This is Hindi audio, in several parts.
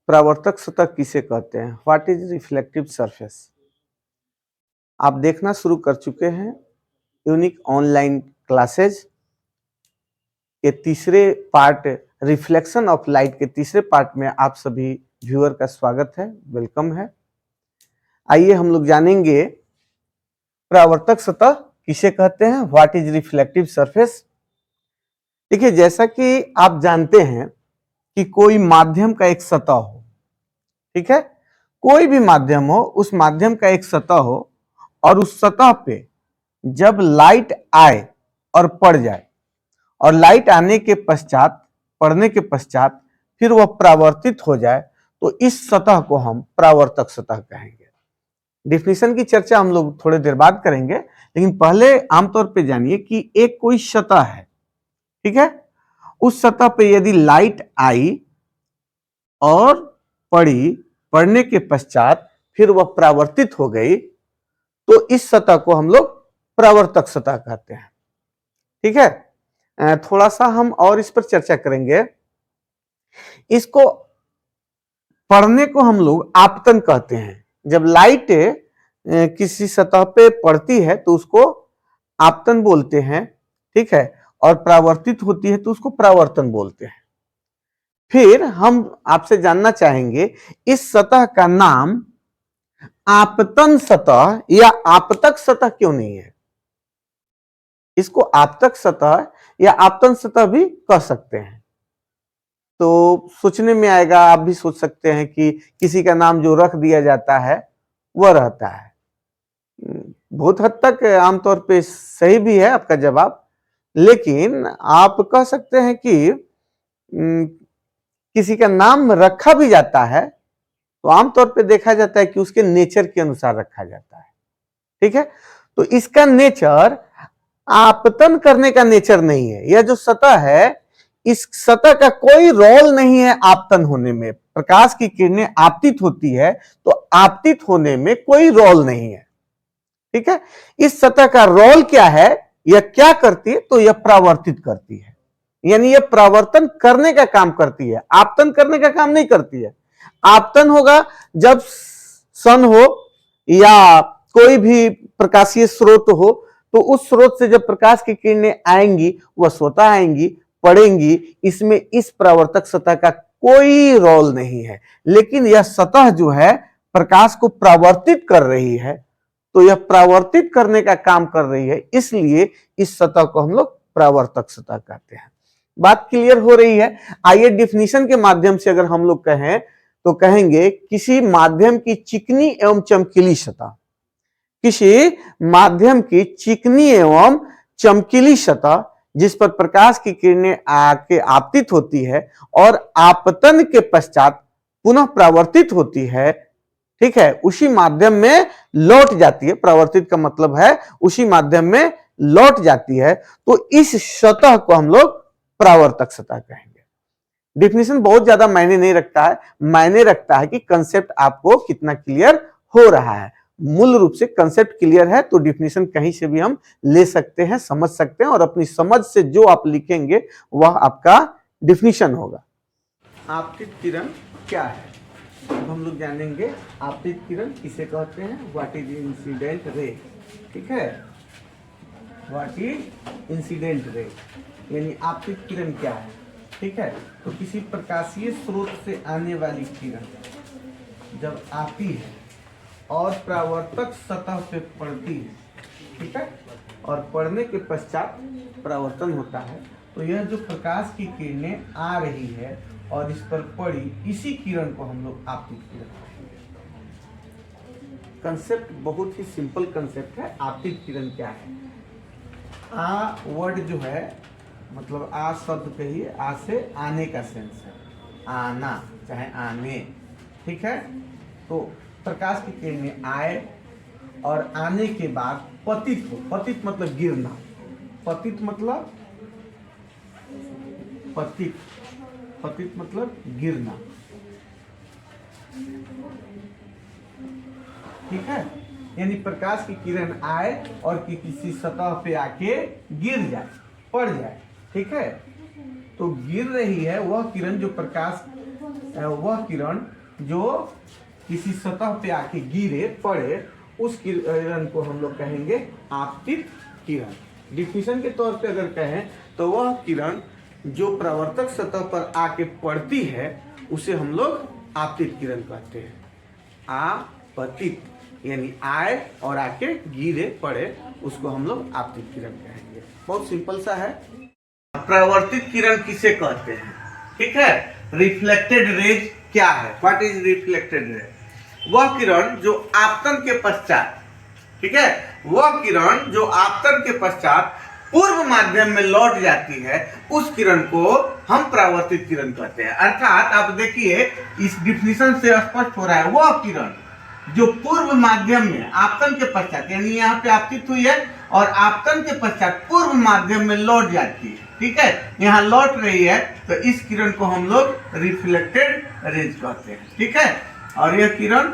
परावर्तक सतह किसे कहते हैं? What is reflective surface? आप देखना शुरू कर चुके हैं यूनिक ऑनलाइन क्लासेज के तीसरे पार्ट रिफ्लेक्शन ऑफ लाइट के तीसरे पार्ट में आप सभी व्यूअर का स्वागत है, वेलकम है। आइए हम लोग जानेंगे परावर्तक सतह किसे कहते हैं, व्हाट इज रिफ्लेक्टिव सरफेस। देखिए, जैसा कि आप जानते हैं कि कोई माध्यम का एक सतह हो, ठीक है, कोई भी माध्यम हो, उस माध्यम का एक सतह हो और उस सतह पे जब लाइट आए और पड़ जाए और लाइट आने के पश्चात, पड़ने के पश्चात फिर वह परावर्तित हो जाए, तो इस सतह को हम परावर्तक सतह कहेंगे। डिफिनीशन की चर्चा हम लोग थोड़ी देर बाद करेंगे, लेकिन पहले आमतौर पे जानिए कि एक कोई सतह है, ठीक है, उस सतह पे यदि लाइट आई और पड़ी, पड़ने के पश्चात फिर वह परावर्तित हो गई, तो इस सतह को हम लोग परावर्तक सतह कहते हैं। ठीक है, थोड़ा सा हम और इस पर चर्चा करेंगे। इसको पड़ने को हम लोग आपतन कहते हैं। जब लाइट किसी सतह पे पड़ती है तो उसको आपतन बोलते हैं, ठीक है, और परावर्तित होती है तो उसको परावर्तन बोलते हैं। फिर हम आपसे जानना चाहेंगे इस सतह का नाम आपतन सतह या आपतक सतह क्यों नहीं है? इसको आपतक सतह या आपतन सतह भी कह सकते हैं। तो सोचने में आएगा, आप भी सोच सकते हैं कि किसी का नाम जो रख दिया जाता है वह रहता है। बहुत हद तक आमतौर पे सही भी है आपका जवाब, लेकिन आप कह सकते हैं कि किसी का नाम रखा भी जाता है तो आमतौर पे देखा जाता है कि उसके नेचर के अनुसार रखा जाता है। ठीक है, तो इसका नेचर आपतन करने का नेचर नहीं है। यह जो सतह है, इस सतह का कोई रोल नहीं है आपतन होने में। प्रकाश की किरणें आपतित होती है तो आपतित होने में कोई रोल नहीं है। ठीक है, इस सतह का रोल क्या है, यह क्या करती है? तो यह परावर्तित करती है, यानी यह परावर्तन करने का काम करती है, आपतन करने का काम नहीं करती है। आपतन होगा जब सन हो या कोई भी प्रकाशीय स्रोत हो, तो उस स्रोत से जब प्रकाश की किरणें आएंगी वह स्वतः आएंगी, पड़ेंगी, इसमें इस परावर्तक सतह का कोई रोल नहीं है। लेकिन यह सतह जो है प्रकाश को परावर्तित कर रही है, तो यह परावर्तित करने का काम कर रही है, इसलिए इस सतह को हम लोग परावर्तक सतह कहते हैं। बात क्लियर हो रही है? आइए डिफिनीशन के माध्यम से अगर हम लोग कहें तो कहेंगे किसी माध्यम की चिकनी एवं चमकीली सतह, किसी माध्यम की चिकनी एवं चमकीली सतह जिस पर प्रकाश की किरणें आके आपतित होती है और आपतन के पश्चात पुनः परावर्तित होती है, ठीक है, उसी माध्यम में लौट जाती है। परावर्तित का मतलब है उसी माध्यम में लौट जाती है, तो इस सतह को हम लोग परावर्तक सतह कहेंगे। डिफिनीशन बहुत ज्यादा मायने नहीं रखता है, मायने रखता है कि कंसेप्ट आपको कितना क्लियर हो रहा है। मूल रूप से कंसेप्ट क्लियर है तो डिफिनीशन कहीं से भी हम ले सकते हैं, समझ सकते हैं, और अपनी समझ से जो आप लिखेंगे वह आपका डिफिनीशन होगा। आपतित किरण क्या है, अब हम लोग जानेंगे आपतित किरण किसे कहते हैं, व्हाट इज इंसिडेंट रे। ठीक है, व्हाट इज इंसिडेंट रे, यानी आपतित किरण क्या है। ठीक है, तो किसी प्रकाशीय स्रोत से आने वाली किरण जब आती है और परावर्तक सतह पे पड़ती है, ठीक है, और पड़ने के पश्चात परावर्तन होता है, तो यह जो प्रकाश की किरणें आ रही है और इस पर पड़ी, इसी किरण को हम लोग आपतित किरण कहेंगे। कंसेप्ट बहुत ही सिंपल कंसेप्ट है। आपतित किरण क्या है? आ वर्ड जो है, मतलब आ शब्द कहिए, आ से आने का सेंस है, आना चाहे आने। ठीक है, तो प्रकाश की किरणें आए और आने के बाद पतित हो, पतित मतलब गिरना, पतित मतलब पतित, पतित मतलब गिरना। ठीक है, यानी प्रकाश की किरण आए और कि किसी सतह पे आके गिर जाए, पड़ जाए। ठीक है, तो गिर रही है वह किरण जो प्रकाश वह किरण जो किसी सतह पे आके गिरे पड़े, उस किरण को हम लोग कहेंगे आपतित किरण। डिफिनेशन के तौर पे अगर कहें तो वह किरण जो परावर्तक सतह पर आके पड़ती है उसे हम लोग आपतित किरण कहते हैं। आपतित यानी आए और आके गिरे पड़े, उसको हम लोग आपतित किरण कहेंगे। बहुत सिंपल सा है। परावर्तित किरण किसे कहते हैं? ठीक है, रिफ्लेक्टेड रेज क्या है? What is reflected raise? वह किरण जो आपतन के पश्चात, ठीक है, वह किरण जो आपतन के पश्चात पूर्व माध्यम में लौट जाती है, उस किरण को हम परावर्तित किरण कहते हैं। अर्थात आप देखिए इस डिफिनेशन से स्पष्ट हो रहा है, वह किरण जो पूर्व माध्यम में आपतन के पश्चात, यानी यहाँ पे आपतित हुई है और आपतन के पश्चात पूर्व माध्यम में लौट जाती है, ठीक है, यहाँ लौट रही है, तो इस किरण को हम लोग रिफ्लेक्टेड रेज कहते हैं। ठीक है, और यह किरण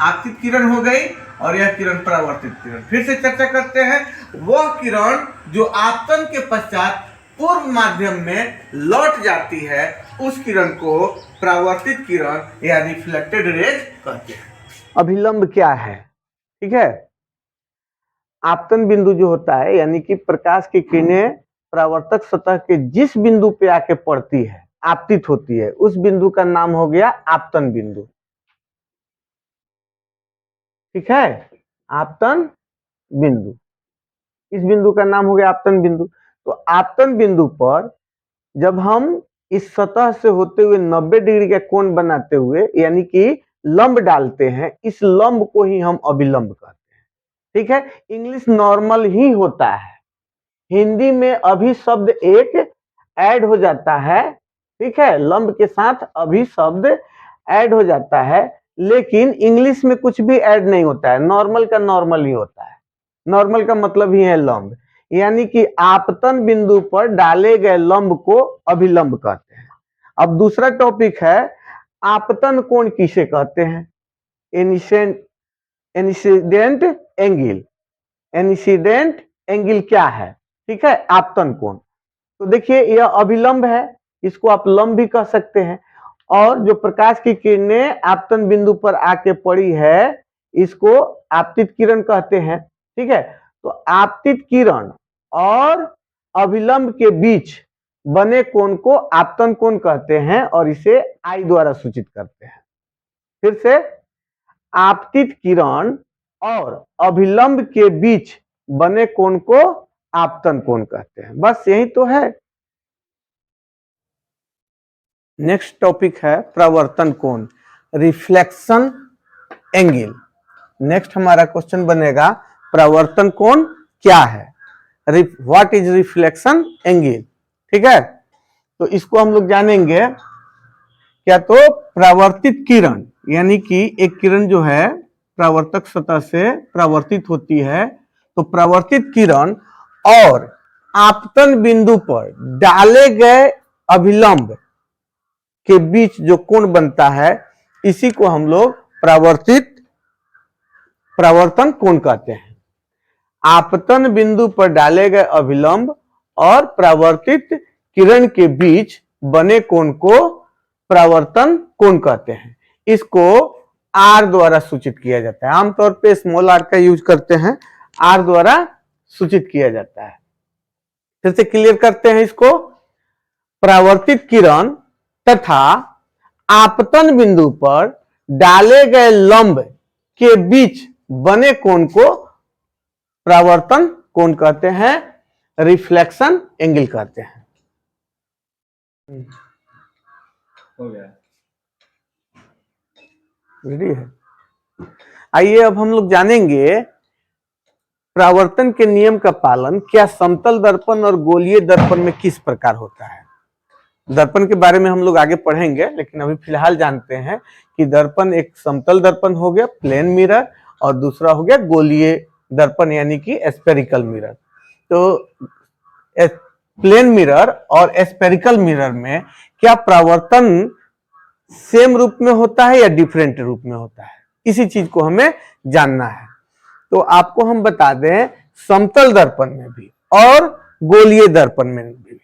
आपतित किरण हो गई और यह किरण परावर्तित किरण। फिर से चर्चा करते हैं, वह किरण जो आपतन के पश्चात पूर्व माध्यम में लौट जाती है, उस किरण को परावर्तित किरण या रिफ्लेक्टेड रेज कहते हैं। अभिलंब क्या है? ठीक है, आपतन बिंदु जो होता है, यानी कि प्रकाश की किरणें परावर्तक सतह के जिस बिंदु पे आके पड़ती है, आपतित होती है, उस बिंदु का नाम हो गया आपतन बिंदु। ठीक है, आपतन बिंदु, इस बिंदु का नाम हो गया आपतन बिंदु। तो आपतन बिंदु पर जब हम इस सतह से होते हुए 90 डिग्री का कोण बनाते हुए, यानी कि लंब डालते हैं, इस लंब को ही हम अभिलंब कहते हैं। ठीक है, इंग्लिश नॉर्मल ही होता है, हिंदी में अभी शब्द एक ऐड हो जाता है। ठीक है, लंब के साथ अभी शब्द ऐड हो जाता है, लेकिन इंग्लिश में कुछ भी ऐड नहीं होता है, नॉर्मल का नॉर्मल ही होता है। नॉर्मल का मतलब ही है लंब, यानी कि आपतन बिंदु पर डाले गए लंब को अभिलंब कहते हैं। अब दूसरा टॉपिक है, आपतन कोण किसे कहते हैं? Incident angle. इंसिडेंट एंगल क्या है? ठीक है, आपतन कोण। तो देखिए यह अभिलंब है, इसको आप लंब भी कह सकते हैं, और जो प्रकाश की किरणें आपतन बिंदु पर आके पड़ी है, इसको आपतित किरण कहते हैं। ठीक है, तो आपतित किरण और अभिलंब के बीच बने कोण को आपतन कोण कहते हैं और इसे आई द्वारा सूचित करते हैं। फिर से, आपतित किरण और अभिलंब के बीच बने कोण को आपतन कोण कहते हैं। बस यही तो है। नेक्स्ट टॉपिक है प्रवर्तन कोण, रिफ्लेक्शन एंगल। नेक्स्ट हमारा क्वेश्चन बनेगा, प्रवर्तन कोण क्या है? What is reflection angle? ठीक है, तो इसको हम लोग जानेंगे। क्या? तो परावर्तित किरण, यानी कि एक किरण जो है परावर्तक सतह से परावर्तित होती है, तो परावर्तित किरण और आपतन बिंदु पर डाले गए अभिलंब के बीच जो कोण बनता है, इसी को हम लोग परावर्तन कोण कहते हैं। आपतन बिंदु पर डाले गए अभिलंब और परावर्तित किरण के बीच बने कोण को परावर्तन कोण कहते हैं। इसको आर द्वारा सूचित किया जाता है, आमतौर पे स्मॉल आर का यूज करते हैं, आर द्वारा सूचित किया जाता है। फिर से क्लियर करते हैं इसको, परावर्तित किरण तथा आपतन बिंदु पर डाले गए लंब के बीच बने कोण को परावर्तन कोण कहते हैं, रिफ्लेक्शन एंगल कहते हैं। हो गया, रेडी है। आइए अब हम लोग जानेंगे परावर्तन के नियम का पालन क्या समतल दर्पण और गोलीय दर्पण में किस प्रकार होता है। दर्पण के बारे में हम लोग आगे पढ़ेंगे, लेकिन अभी फिलहाल जानते हैं कि दर्पण एक समतल दर्पण हो गया, प्लेन मिरर, और दूसरा हो गया गोलीय दर्पण यानी कि स्फेरिकल मिरर। तो प्लेन मिरर और स्फेरिकल मिरर में क्या परावर्तन सेम रूप में होता है या डिफरेंट रूप में होता है, इसी चीज को हमें जानना है। तो आपको हम बता दें, समतल दर्पण में भी और गोलीय दर्पण में भी,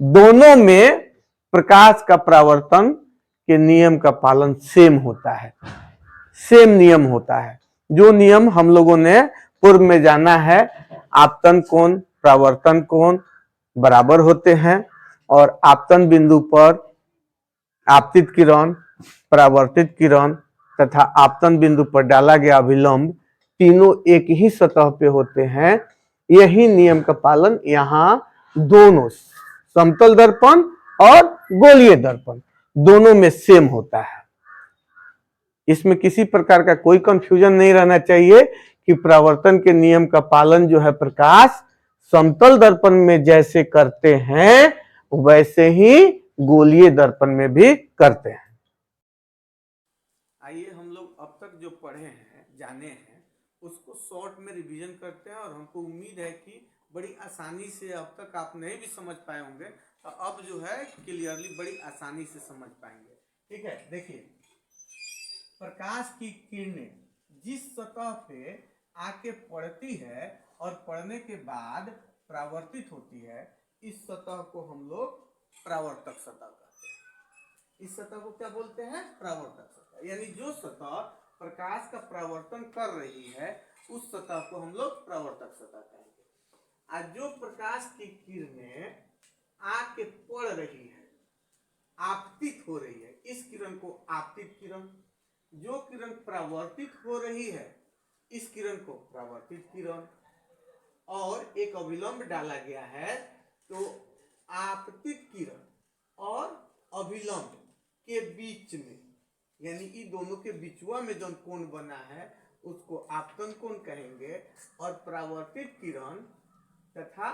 दोनों में प्रकाश का परावर्तन के नियम का पालन सेम होता है, सेम नियम होता है। जो नियम हम लोगों ने पूर्व में जाना है, आपतन कोण परावर्तन कोण बराबर होते हैं और आपतन बिंदु पर आपतित किरण, परावर्तित किरण तथा आपतन बिंदु पर डाला गया अभिलंब तीनों एक ही सतह पे होते हैं। यही नियम का पालन यहाँ दोनों समतल दर्पण और गोलीय दर्पण दोनों में सेम होता है। इसमें किसी प्रकार का कोई कंफ्यूजन नहीं रहना चाहिए कि परावर्तन के नियम का पालन जो है प्रकाश समतल दर्पण में जैसे करते हैं वैसे ही गोलीय दर्पण में भी करते हैं। आइए हम लोग अब तक जो पढ़े हैं, जाने हैं, उसको शॉर्ट में रिवीजन करते हैं और हमको उम्मीद है कि बड़ी आसानी से, अब तक आप नहीं भी समझ पाए होंगे तो अब जो है क्लियरली बड़ी आसानी से समझ पाएंगे। ठीक है, देखिए प्रकाश की किरणें जिस सतह पे आके पड़ती है और पड़ने के बाद परावर्तित होती है, इस सतह को हम लोग परावर्तक सतह कहते हैं। इस सतह को क्या बोलते हैं? परावर्तक सतह। यानी जो सतह प्रकाश का परावर्तन कर रही है उस सतह को हम लोग परावर्तक सतह कहेंगे। आज जो प्रकाश की किरणें आके पड़ रही है, आपतित हो रही है, इस किरण को आपतित किरण, जो किरण परावर्तित हो रही है इस किरण को परावर्तित किरण, और एक अभिलंब डाला गया है तो आपतित किरण और अभिलंब के बीच में, यानी इन दोनों के बीचवा में जो कोण बना है उसको आपतन कोण कहेंगे, और परावर्तित किरण तथा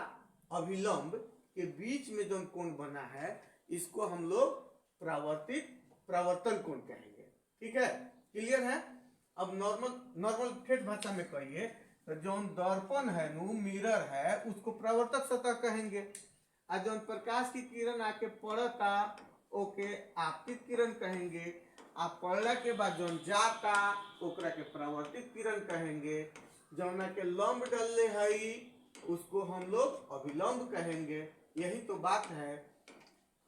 अभिलंब के बीच में जो कोण बना है इसको हम लोग परावर्तन कोण कहेंगे। ठीक है, क्लियर है? अब नॉर्मल ठेठ भाषा में कहिए तो जो दर्पण है नु मिरर है उसको परावर्तक सतह कहेंगे, और जो प्रकाश की किरण आके पड़ता ओके आपतित किरण कहेंगे, आप पड़ला के बाद जो जाता ओकरा के परावर्तित किरण कहेंगे, जौना के लंब डलले हई उसको हम लोग अभिलंब कहेंगे। यही तो बात है,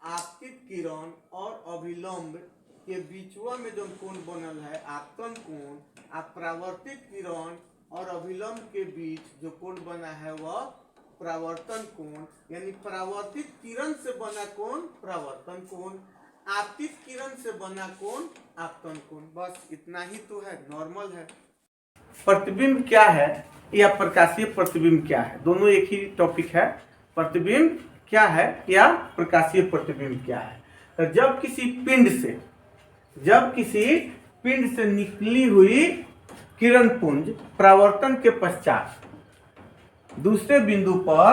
आपतित किरण और अभिलंब के बीचवा में जो कोण बनल है आपतन कोण, आप परावर्तित किरण और अभिलंब के बीच जो कोण बना है वह परावर्तन कोण, यानी परावर्तित किरण से बना कोण परावर्तन कोण, आपतित किरण से बना कोण आपतन कोण। बस इतना ही तो है, नॉर्मल है। प्रतिबिंब क्या है या प्रकाशीय प्रतिबिंब क्या है, दोनों एक ही टॉपिक है। प्रतिबिंब क्या है या प्रकाशीय प्रतिबिंब क्या है? तो जब किसी पिंड से निकली हुई किरण पुंज परावर्तन के पश्चात दूसरे बिंदु पर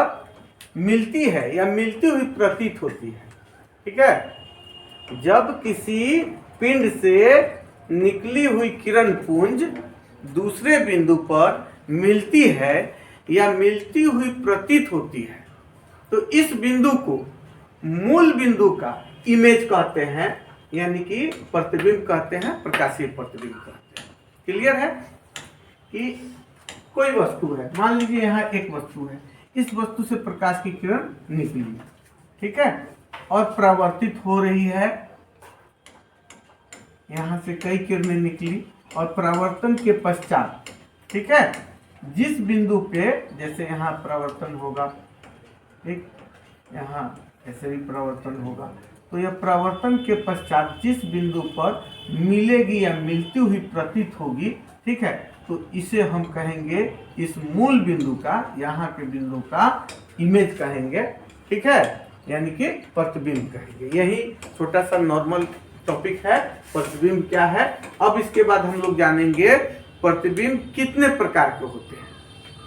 मिलती है या मिलती हुई प्रतीत होती है। ठीक है, जब किसी पिंड से निकली हुई किरण पुंज दूसरे बिंदु पर मिलती है या मिलती हुई प्रतीत होती है तो इस बिंदु को मूल बिंदु का इमेज कहते हैं, यानी कि प्रतिबिंब कहते हैं, प्रकाशीय प्रतिबिंब कहते हैं। क्लियर है कि कोई वस्तु है, मान लीजिए यहाँ एक वस्तु है, इस वस्तु से प्रकाश की किरण निकली, ठीक है, और परावर्तित हो रही है, यहाँ से कई किरणें निकली और परावर्तन के पश्चात, ठीक है, जिस बिंदु पे जैसे यहाँ परावर्तन होगा, ठीक, यहाँ ऐसे भी परावर्तन होगा, तो यह परावर्तन के पश्चात जिस बिंदु पर मिलेगी या मिलती हुई प्रतीत होगी, ठीक है, तो इसे हम कहेंगे, इस मूल बिंदु का, यहाँ के बिंदु का इमेज कहेंगे, ठीक है, यानी कि प्रतिबिंब कहेंगे। यही छोटा सा नॉर्मल टॉपिक है, प्रतिबिंब क्या है। अब इसके बाद हम लोग जानेंगे प्रतिबिंब कितने प्रकार के होते हैं,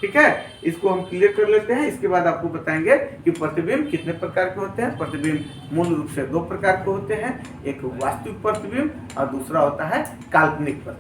ठीक है, इसको हम क्लियर कर लेते हैं। इसके बाद आपको बताएंगे कि प्रतिबिंब कितने प्रकार के होते हैं। प्रतिबिंब मूल रूप से दो प्रकार के होते हैं, एक वास्तविक प्रतिबिंब और दूसरा होता है काल्पनिक प्रतिबिंब।